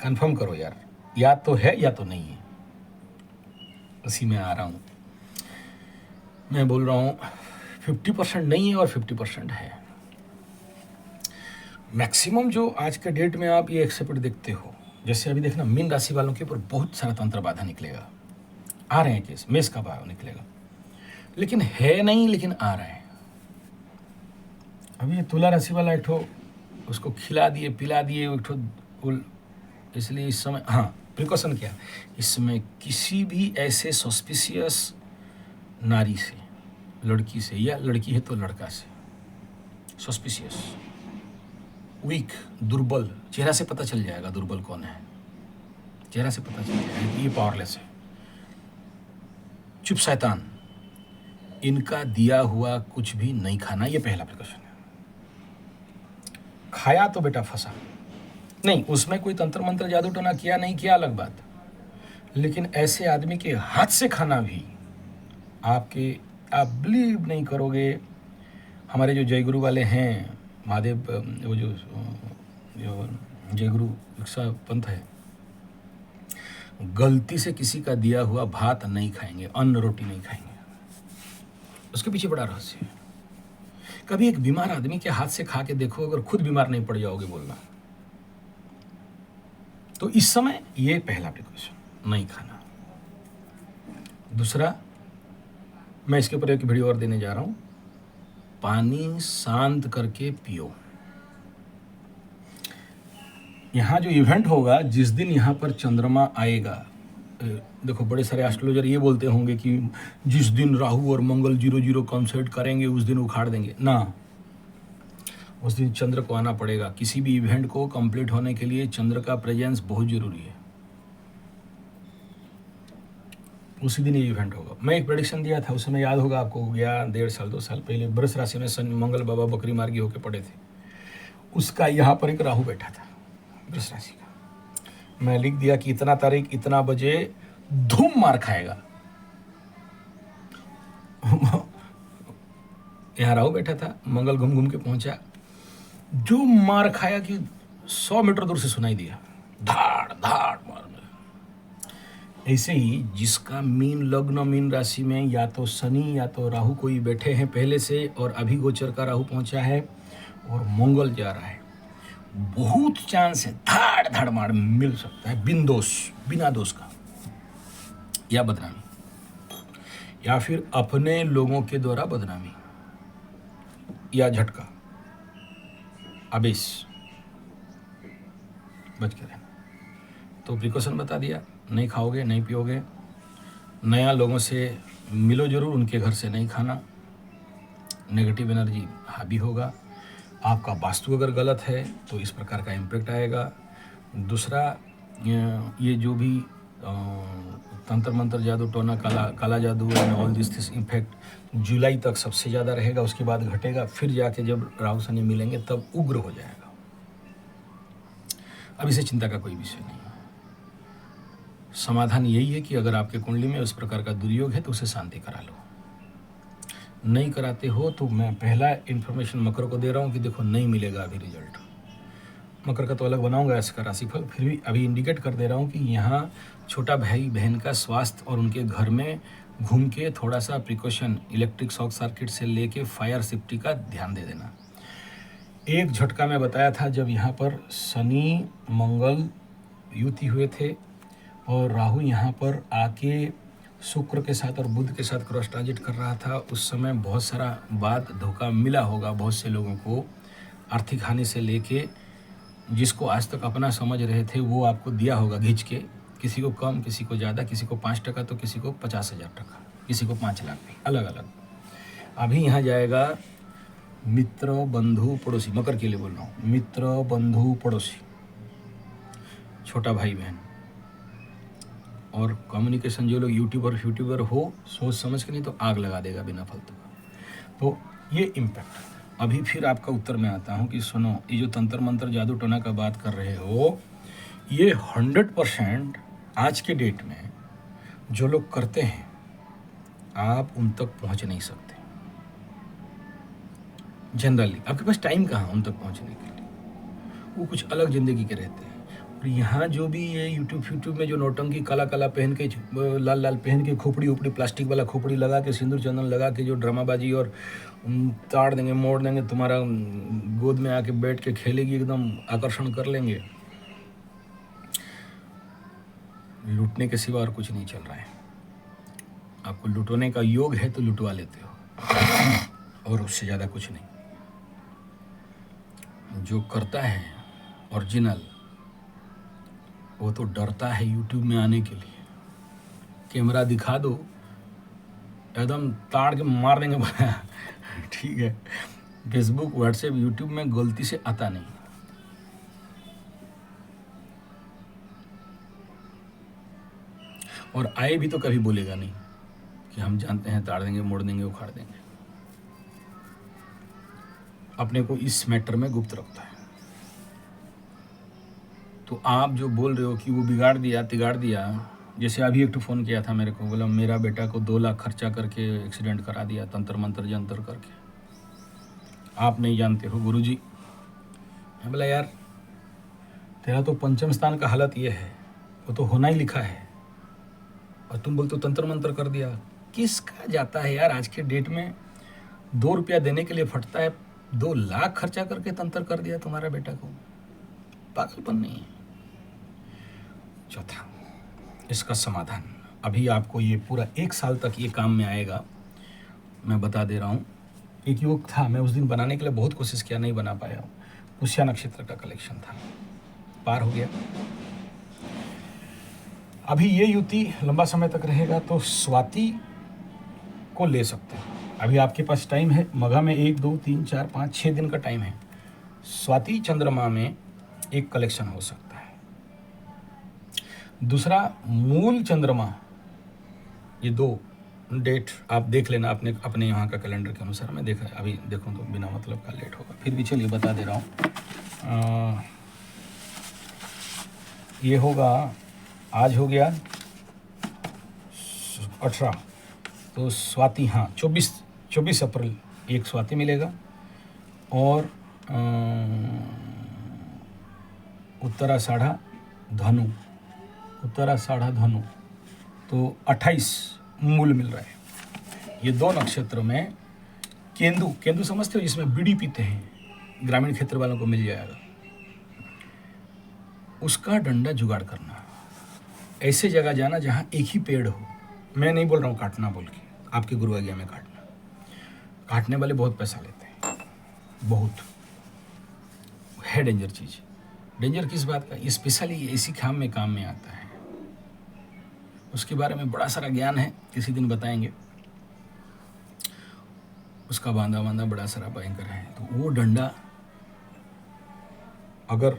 कंफर्म करो यार, या तो है या तो नहीं है, उसी में आ रहा हूँ मैं, बोल रहा हूँ 50% नहीं है और 50% है। मैक्सिमम जो आज के डेट में आप ये एक्सेप्ट देखते हो जैसे अभी देखना मीन राशि वालों के ऊपर बहुत सारा तंत्र बाधा निकलेगा, आ रहे हैं केस, मेष का भाव निकलेगा, लेकिन है नहीं, लेकिन आ रहे हैं। अभी ये तुला राशि वाला एक ठो उसको खिला दिए पिला दिए एक ठो उल, इसलिए इस समय हाँ प्रिकॉशन क्या, इस समय किसी भी ऐसे सस्पिशियस नारी से, लड़की से, या लड़की है तो लड़का से, सस्पिशियस, वीक, दुर्बल, चेहरा से पता चल जाएगा दुर्बल कौन है, चेहरा से पता चल जाएगा ये पावरलेस है, चुप शैतान, इनका दिया हुआ कुछ भी नहीं खाना, ये पहला प्रिकॉशन है। खाया तो बेटा फंसा नहीं, उसमें कोई तंत्र मंत्र जादू टोना किया नहीं किया अलग बात, लेकिन ऐसे आदमी के हाथ से खाना भी आपके, आप बिलीव नहीं करोगे, हमारे जो जयगुरु वाले हैं महादेव, वो जो जयगुरु दीक्षा पंथ है, गलती से किसी का दिया हुआ भात नहीं खाएंगे, अन्न रोटी नहीं खाएंगे, उसके पीछे बड़ा रहस्य है। कभी एक बीमार आदमी के हाथ से खा के देखो, अगर खुद बीमार नहीं पड़ जाओगे बोलना। तो इस समय ये पहला प्रिकॉशन, नहीं खाना। दूसरा, मैं इसके ऊपर एक वीडियो और देने जा रहा हूं, पानी शांत करके पियो। यहां जो इवेंट होगा, जिस दिन यहां पर चंद्रमा आएगा, देखो बड़े सारे एस्ट्रोलॉजर ये बोलते होंगे कि जिस दिन राहु और मंगल 0-0 कॉन्सर्ट करेंगे उस दिन उखाड़ देंगे ना, उस दिन चंद्र को आना पड़ेगा। किसी भी इवेंट को कंप्लीट होने के लिए चंद्र का प्रेजेंस बहुत जरूरी है, उसी दिन ये इवेंट होगा। मैं एक प्रेडिक्शन दिया था, उस समय याद होगा आपको, गया 1.5 साल 2 साल पहले, वृष राशि में शनि मंगल बाबा बकरी मार्गी होकर पड़े थे, उसका यहाँ पर एक राहु बैठा था वृष राशि का। मैं लिख दिया कि इतना तारीख इतना बजे धूम मार खाएगा। यहाँ राहु बैठा था, मंगल घूम घूम के पहुंचा, जो मार खाया कि 100 मीटर दूर से सुनाई दिया, धाड़ धाड़ मारना। ऐसे ही जिसका मीन लग्न मीन राशि में या तो शनि या तो राहु कोई बैठे हैं पहले से, और अभी गोचर का राहु पहुंचा है और मंगल जा रहा है, बहुत चांस है धाड़ धाड़ मार मिल सकता है, बिन दोष, बिना दोष का, या बदनामी, या फिर अपने लोगों के द्वारा बदनामी या झटका, आवेश, बच के रहना। तो प्रिकॉशन बता दिया, नहीं खाओगे, नहीं पियोगे, नया लोगों से मिलो जरूर, उनके घर से नहीं खाना, नेगेटिव एनर्जी हावी होगा, आपका वास्तु अगर गलत है तो इस प्रकार का इम्पैक्ट आएगा। दूसरा, ये जो भी तंत्र मंत्र जादू टोना काला जादू एंड ऑल दिस इम्पैक्ट जुलाई तक सबसे ज़्यादा रहेगा, उसके बाद घटेगा, फिर जाके जब राहु शनि मिलेंगे तब उग्र हो जाएगा। अब इसे चिंता का कोई विषय नहीं है। समाधान यही है कि अगर आपके कुंडली में उस प्रकार का दुर्योग है तो उसे शांति करा लो। नहीं कराते हो तो मैं पहला इन्फॉर्मेशन मकर को दे रहा हूँ कि देखो नहीं मिलेगा अभी रिजल्ट। मकर का तो अलग बनाऊंगा इसका राशिफल, फिर भी अभी इंडिकेट कर दे रहा हूँ कि यहाँ छोटा भाई बहन का स्वास्थ्य और उनके घर में घूम के थोड़ा सा प्रिकॉशन, इलेक्ट्रिक शॉक सर्किट से लेके फायर सेफ्टी का ध्यान दे देना। एक झटका मैं बताया था जब यहाँ पर शनि मंगल युति हुए थे और राहु यहाँ पर आके शुक्र के साथ और बुध के साथ क्रॉस ट्रांजिट कर रहा था, उस समय बहुत सारा बात धोखा मिला होगा बहुत से लोगों को, आर्थिक हानि से लेके जिसको आज तक अपना समझ रहे थे वो आपको दिया होगा घिंच के, किसी को कम, किसी को ज़्यादा, किसी को 5% तो किसी को 50,000 टका, किसी को 5 लाख भी, अलग अलग। अभी यहाँ जाएगा मित्र बंधु पड़ोसी, मकर के लिए बोल रहा हूँ, मित्र बंधु पड़ोसी, छोटा भाई बहन और कम्युनिकेशन, जो लोग यूट्यूबर हो सोच समझ के, नहीं तो आग लगा देगा बिना फालतू का। तो ये इम्पैक्ट। अभी फिर आपका उत्तर में आता हूँ कि सुनो, ये जो तंत्र मंत्र जादू टोना का बात कर रहे हो, ये 100% आज के डेट में जो लोग करते हैं आप उन तक पहुँच नहीं सकते। जनरली आपके पास टाइम कहाँ उन तक पहुँचने के लिए, वो कुछ अलग ज़िंदगी के रहते हैं। और यहाँ जो भी ये यूट्यूब में जो नौटंकी काला पहन के, लाल पहन के, खोपड़ी उपड़ी प्लास्टिक वाला खोपड़ी लगा के, सिंदूर चंदन लगा के जो ड्रामाबाजी और ताड़ देंगे मोड़ देंगे, तुम्हारा गोद में आके बैठ के खेलेगी, एकदम आकर्षण कर लेंगे, लूटने के सिवा और कुछ नहीं चल रहा है। आपको लुटने का योग है तो लुटवा लेते हो, और उससे ज़्यादा कुछ नहीं। जो करता है ओरिजिनल, वो तो डरता है यूट्यूब में आने के लिए। कैमरा दिखा दो, एकदम ताड़ के मार देंगे ठीक है। फेसबुक, व्हाट्सएप, यूट्यूब में गलती से आता नहीं। और आए भी तो कभी बोलेगा नहीं कि हम जानते हैं, ताड़ देंगे, मोड़ देंगे, उखाड़ देंगे। अपने को इस मैटर में गुप्त रखता है। तो आप जो बोल रहे हो कि वो बिगाड़ दिया, तिगाड़ दिया, जैसे अभी एक फ़ोन किया था मेरे को, बोला मेरा बेटा को 2 लाख खर्चा करके एक्सीडेंट करा दिया, तंत्र मंत्र जंतर करके, आप नहीं जानते हो गुरुजी। मैं बोला यार, तेरा तो पंचम स्थान का हालत ये है, वो तो होना ही लिखा है, और तुम बोलते हो तंत्र मंत्र कर दिया। किसका जाता है यार, आज के डेट में 2 रुपया देने के लिए फटता है, 2 लाख खर्चा करके तंत्र कर दिया तुम्हारा बेटा को। पागलपन नहीं है। चौथा, इसका समाधान अभी आपको ये पूरा 1 साल तक ये काम में आएगा, मैं बता दे रहा हूँ। एक योग था, मैं उस दिन बनाने के लिए बहुत कोशिश किया, नहीं बना पाया। पुष्या नक्षत्र का कलेक्शन था, पार हो गया। अभी ये युति लंबा समय तक रहेगा तो स्वाति को ले सकते हैं। अभी आपके पास टाइम है, मघा में 1, 2, 3, 4, 5, 6 दिन का टाइम है। स्वाति चंद्रमा में एक कलेक्शन हो सकता है। दूसरा, मूल चंद्रमा, ये 2 डेट आप देख लेना अपने यहाँ का कैलेंडर के अनुसार। मैं देखा अभी देखूँ तो बिना मतलब का लेट होगा, फिर भी चलिए बता दे रहा हूँ। ये होगा, आज हो गया 18, तो स्वाति, हाँ 24 अप्रैल एक स्वाति मिलेगा, और उत्तराषाढ़ा धनु, तो 28 मूल मिल रहा है। ये 2 नक्षत्र में केंदु समझते हो, जिसमें बीड़ी पीते हैं, ग्रामीण क्षेत्र वालों को मिल जाएगा। उसका डंडा जुगाड़ करना, ऐसे जगह जाना जहाँ एक ही पेड़ हो। मैं नहीं बोल रहा हूँ काटना बोल के, आपके गुरु आज्ञा में काटना। काटने वाले बहुत पैसा लेते हैं, बहुत है डेंजर चीज़। डेंजर किस बात का, स्पेशली इसी काम में आता है। उसके बारे में बड़ा सारा ज्ञान है, किसी दिन बताएंगे। उसका बांधा बड़ा सारा भयंकर है। तो वो डंडा अगर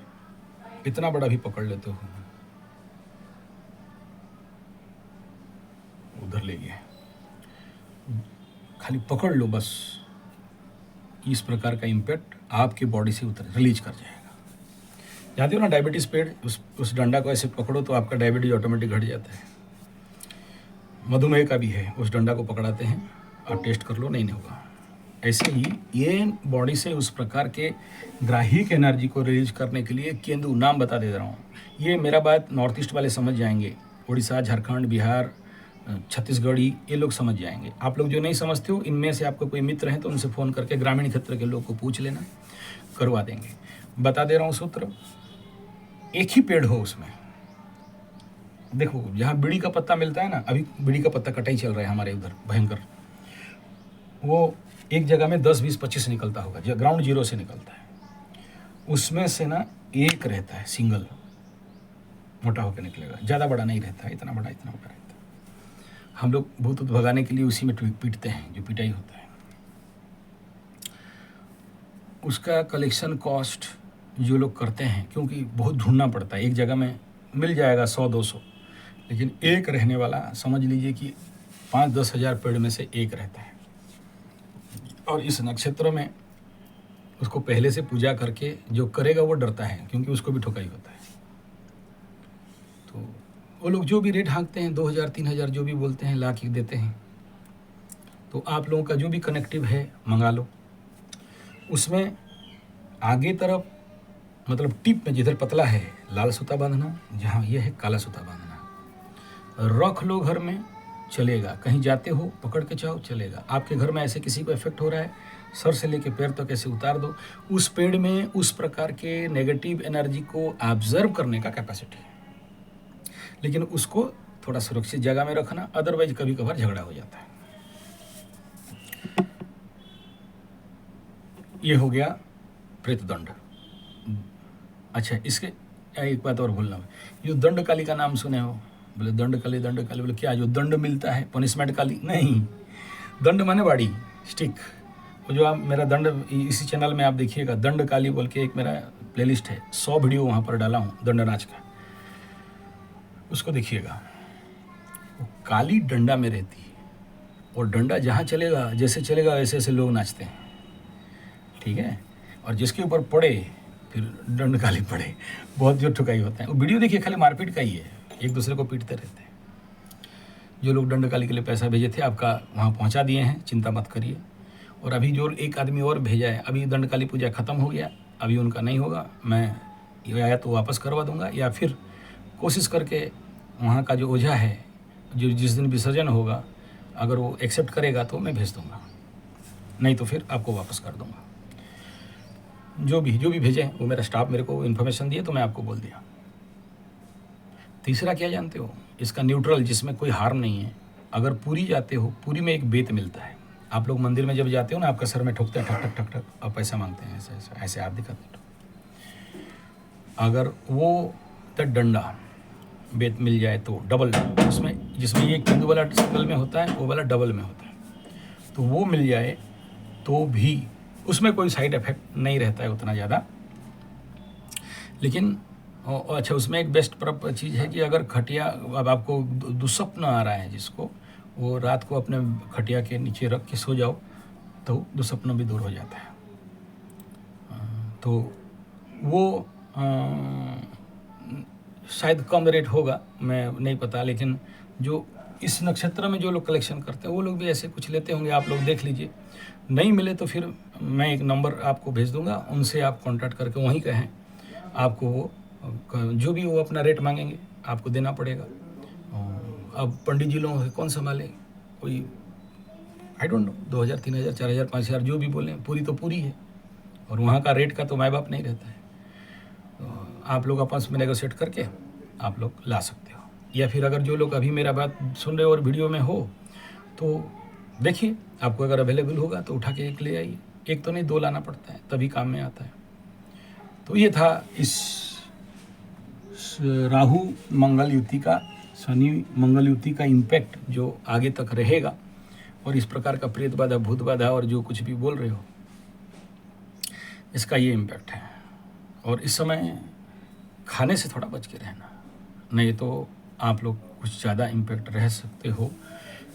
इतना बड़ा भी पकड़ लेते हो, उधर ले गया, खाली पकड़ लो बस, इस प्रकार का इम्पैक्ट आपकी बॉडी से रिलीज कर जाएगा। जानते हो ना, डायबिटीज़ पेड़, उस डंडा को ऐसे पकड़ो तो आपका डायबिटीज ऑटोमेटिक घट जाता है। मधुमेह का भी है, उस डंडा को पकड़ाते हैं, आप टेस्ट कर लो, नहीं होगा। ऐसे ही ये बॉडी से उस प्रकार के ग्राहिक एनर्जी को रिलीज करने के लिए केंदु, नाम बता दे रहा हूँ। ये मेरा बात नॉर्थ ईस्ट वाले समझ जाएंगे, उड़ीसा, झारखंड, बिहार, छत्तीसगढ़ी, ये लोग समझ जाएंगे। आप लोग जो नहीं समझते हो, इनमें से आपको कोई मित्र हैं तो उनसे फ़ोन करके ग्रामीण क्षेत्र के लोग को पूछ लेना, करवा देंगे। बता दे रहा हूँ सूत्र, एक ही पेड़ हो उसमें। देखो, जहाँ बीड़ी का पत्ता मिलता है ना, अभी बीड़ी का पत्ता कटाई चल रहा है हमारे उधर भयंकर, वो एक जगह में 10, 20, 25 निकलता होगा, जो ग्राउंड जीरो से निकलता है। उसमें से ना एक रहता है सिंगल, मोटा होकर निकलेगा, ज़्यादा बड़ा नहीं रहता है, इतना बड़ा रहता है। हम लोग भूत भगाने के लिए उसी में पीटते हैं, जो पिटाई होता है। उसका कलेक्शन कॉस्ट जो लोग करते हैं, क्योंकि बहुत ढूंढना पड़ता है, एक जगह में मिल जाएगा 100-200, लेकिन एक रहने वाला समझ लीजिए कि 5-10 हज़ार पेड़ में से एक रहता है। और इस नक्षत्र में उसको पहले से पूजा करके जो करेगा वो डरता है, क्योंकि उसको भी ठोकाई होता है। तो वो लोग जो भी रेट हाँकते हैं, 2000-3000 जो भी बोलते हैं, ला के देते हैं। तो आप लोगों का जो भी कनेक्टिव है मंगा लो। उसमें आगे तरफ, मतलब टिप में जिधर पतला है लाल सूता बांधना, जहाँ ये है काला सूता बांधना। रख लो घर में, चलेगा। कहीं जाते हो पकड़ के जाओ, चलेगा। आपके घर में ऐसे किसी को इफेक्ट हो रहा है, सर से लेके पैर तक ऐसे उतार दो। उस पेड़ में उस प्रकार के नेगेटिव एनर्जी को ऑब्जर्व करने का कैपेसिटी है। लेकिन उसको थोड़ा सुरक्षित जगह में रखना, अदरवाइज कभी कभार झगड़ा हो जाता है। ये हो गया प्रेतदंड। अच्छा, इसके एक बात और भूलना, जो दंड काली का नाम सुने हो, बोले दंड काली बोले क्या जो दंड मिलता है पनिशमेंट काली? नहीं, दंड माने बाड़ी, स्टिक। वो जो आप मेरा दंड इसी चैनल में आप देखिएगा, दंड काली बोल के एक मेरा प्लेलिस्ट है, 100 वीडियो वहाँ पर डाला हूँ दंड नाच का, उसको देखिएगा। वो काली डंडा में रहती है और डंडा जहाँ चलेगा, जैसे चलेगा वैसे ऐसे लोग नाचते हैं, ठीक है। और जिसके ऊपर पड़े फिर दंड काली पड़े, बहुत जो ठुकाई होता है। वो वीडियो देखिए, खाली मारपीट का ही है, एक दूसरे को पीटते रहते हैं। जो लोग दंड काली के लिए पैसा भेजे थे, आपका वहाँ पहुँचा दिए हैं, चिंता मत करिए। और अभी जो एक आदमी और भेजा है, अभी दंड काली पूजा ख़त्म हो गया, अभी उनका नहीं होगा, मैं या तो वापस करवा दूंगा या फिर कोशिश करके वहाँ का जो ओझा है, जो जिस दिन विसर्जन होगा, अगर वो एक्सेप्ट करेगा तो मैं भेज दूंगा, नहीं तो फिर आपको वापस कर दूंगा। जो भी भेजे वो मेरा स्टाफ मेरे को इन्फॉर्मेशन दिए तो मैं आपको बोल दिया। तीसरा क्या जानते हो, इसका न्यूट्रल, जिसमें कोई हार्म नहीं है। अगर पूरी जाते हो, पूरी में एक बेत मिलता है। आप लोग मंदिर में जब जाते हो ना, आपका सर में ठोकते हैं, ठक ठक ठक ठक, और पैसा मांगते हैं, ऐसे ऐसे हाथ दिखाते हो। अगर वो डंडा बेत मिल जाए तो डबल, उसमें जिसमें ये केंदू वाला सिंगल में होता है, वो वाला डबल में होता है, तो वो मिल जाए तो भी उसमें कोई साइड इफेक्ट नहीं रहता है उतना ज़्यादा। लेकिन अच्छा, उसमें एक बेस्ट चीज़ है कि अगर खटिया, अब आपको दुस्वप्न आ रहा है जिसको, वो रात को अपने खटिया के नीचे रख के सो जाओ तो दुस्वप्न भी दूर हो जाता है। तो वो शायद कम रेट होगा, मैं नहीं पता, लेकिन जो इस नक्षत्र में जो लोग कलेक्शन करते हैं वो लोग भी ऐसे कुछ लेते होंगे, आप लोग देख लीजिए। नहीं मिले तो फिर मैं एक नंबर आपको भेज दूंगा, उनसे आप कांटेक्ट करके वहीं कहें, आपको वो जो भी वो अपना रेट मांगेंगे आपको देना पड़ेगा। अब पंडित जी लोग कौन संभाले, कोई आई डोंट नो, 2000 3000 4000 5000 जो भी बोले, पूरी तो पूरी है, और वहाँ का रेट का तो माय बाप नहीं रहता है। तो आप लोग आपस में नेगोशिएट करके आप लोग ला सकते हो। या फिर अगर जो लोग अभी मेरा बात सुन रहे हो और वीडियो में हो तो देखिए, आपको अगर अवेलेबल होगा तो उठा के एक ले आइए, एक तो नहीं 2 लाना पड़ता है, तभी काम में आता है। तो ये था इस राहु मंगल युति का, शनि मंगल युति का इम्पैक्ट जो आगे तक रहेगा, और इस प्रकार का प्रेत बाधा, भूत बाधा और जो कुछ भी बोल रहे हो, इसका ये इम्पैक्ट है। और इस समय खाने से थोड़ा बच के रहना, नहीं तो आप लोग कुछ ज़्यादा इम्पैक्ट रह सकते हो,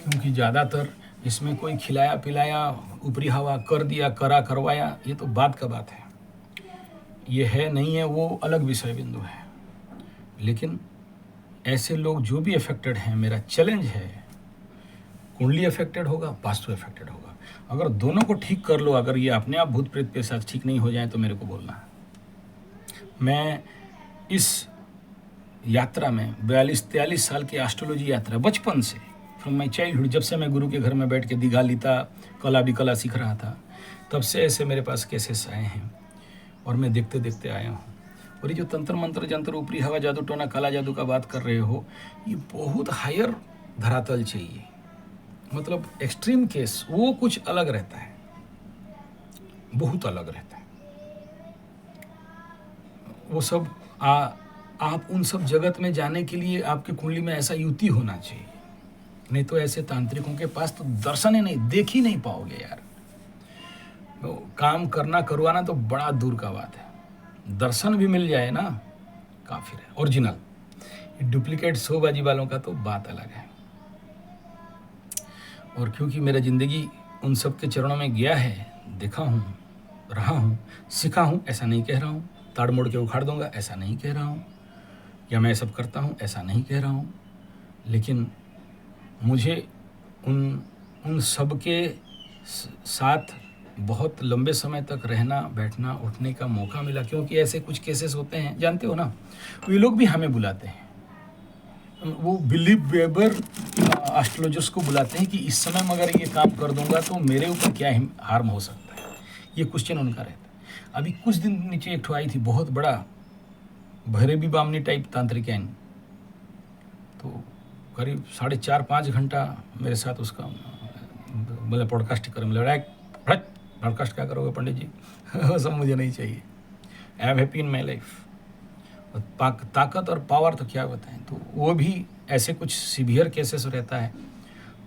क्योंकि ज़्यादातर इसमें कोई खिलाया पिलाया, ऊपरी हवा कर दिया, करवाया, ये तो बात का बात है, ये है नहीं है वो अलग विषय बिंदु है। लेकिन ऐसे लोग जो भी अफेक्टेड हैं, मेरा चैलेंज है, कुंडली अफेक्टेड होगा, वास्तु अफेक्टेड होगा, अगर दोनों को ठीक कर लो, अगर ये अपने आप भूत प्रेत के साथ ठीक नहीं हो जाए तो मेरे को बोलना है। मैं इस यात्रा में 42-43 साल की एस्ट्रोलॉजी यात्रा, बचपन से, फ्रॉम माई चाइल्डहुड, जब से मैं गुरु के घर में बैठ के दीघा लीता कला भी कला सीख रहा था, तब से ऐसे मेरे पास केसेस आए हैं और मैं देखते देखते आया हूँ। और ये जो तंत्र मंत्र जंत्र, ऊपरी हवा जादू टोना, काला जादू का बात कर रहे हो, ये बहुत हायर धरातल चाहिए, मतलब एक्सट्रीम केस, वो कुछ अलग रहता है, बहुत अलग रहता है। वो सब आप उन सब जगत में जाने के लिए आपकी कुंडली में ऐसा युति होना चाहिए, नहीं तो ऐसे तांत्रिकों के पास तो दर्शन ही नहीं, देख ही नहीं पाओगे यार। तो काम करना करवाना तो बड़ा दूर का बात है, दर्शन भी मिल जाए ना काफी है। ओरिजिनल डुप्लीकेट शोबाजी वालों का तो बात अलग है। और क्योंकि मेरा ज़िंदगी उन सब के चरणों में गया है, देखा हूँ, रहा हूँ, सीखा हूँ, ऐसा नहीं कह रहा हूँ, ताड़ मोड़ के उखाड़ दूंगा ऐसा नहीं कह रहा हूँ, या मैं सब करता हूँ ऐसा नहीं कह रहा हूँ, लेकिन मुझे उन सब के साथ बहुत लंबे समय तक रहना, बैठना, उठने का मौका मिला, क्योंकि ऐसे कुछ केसेस होते हैं, जानते हो ना, वे लोग भी हमें बुलाते हैं, वो बिलीव वेबर एस्ट्रोलॉजर्स को बुलाते हैं कि इस समय मैं अगर ये काम कर दूंगा तो मेरे ऊपर क्या हार्म हो सकता है, ये क्वेश्चन उनका रहता है। अभी कुछ दिन नीचे एक ठो आई थी बहुत बड़ा भैरवी बामनी टाइप तांत्रिक, तो करीब 4.5-5 घंटा मेरे साथ उसका बोले पॉडकास्ट करें, बोले पॉडकास्ट क्या करोगे पंडित जी वो सब मुझे नहीं चाहिए, I am happy in my life. ताकत और पावर तो क्या बताएं। तो वो भी ऐसे कुछ सीवियर केसेस रहता है,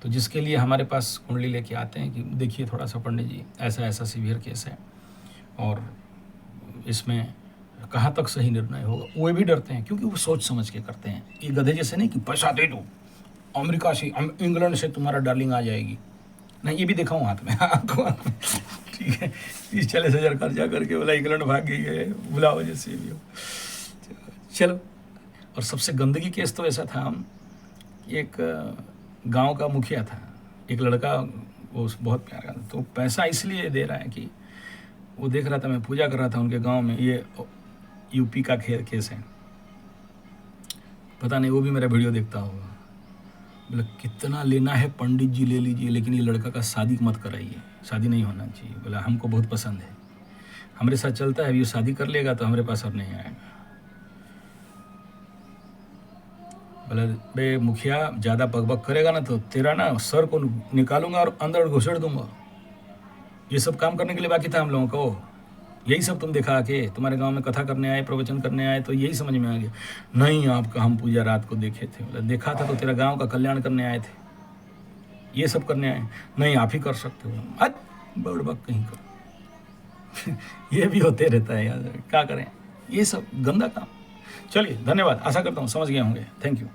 तो जिसके लिए हमारे पास कुंडली लेके आते हैं कि देखिए थोड़ा सा पंडित जी ऐसा ऐसा सीवियर केस है और इसमें कहाँ तक सही निर्णय होगा। वो भी डरते हैं क्योंकि वो सोच समझ के करते हैं, ये गधे जैसे नहीं कि पैसा दे दो, अमेरिका से इंग्लैंड से तुम्हारा डार्लिंग आ जाएगी, नहीं ये भी देखा हूँ हाथ में ठीक है, 30-40 हज़ार खर्चा करके बोला इंग्लैंड भाग गई है, बुलाओ जैसे भी हो। चलो, और सबसे गंदगी केस तो ऐसा था, एक गांव का मुखिया था, एक लड़का वो बहुत प्यारा था, तो पैसा इसलिए दे रहा है कि वो देख रहा था, मैं पूजा कर रहा था उनके गांव में, ये यूपी का केस है, पता नहीं वो भी मेरा वीडियो देखता होगा, बोला कितना लेना है पंडित जी ले लीजिए, लेकिन ये लड़का का शादी मत कराइए, शादी नहीं होना चाहिए। बोला हमको बहुत पसंद है, हमारे साथ चलता है, अभी ये शादी कर लेगा तो हमारे पास अब नहीं आएगा। बोला बे मुखिया ज़्यादा बकबक करेगा ना तो तेरा ना सर को निकालूंगा और अंदर घुसेड़ दूंगा। ये सब काम करने के लिए बाकी था हम लोगों को, यही सब तुम दिखा के तुम्हारे गांव में कथा करने आए, प्रवचन करने आए, तो यही समझ में आ गया। नहीं आपका हम पूजा रात को देखे थे। बोला देखा था तो तेरा गांव का कल्याण करने आए थे, ये सब करने आए, नहीं आप ही कर सकते हो। आज बड़बक कहीं कर ये भी होते रहता है यार, क्या करें, ये सब गंदा काम। चलिए धन्यवाद, आशा करता हूँ समझ गए होंगे, थैंक यू।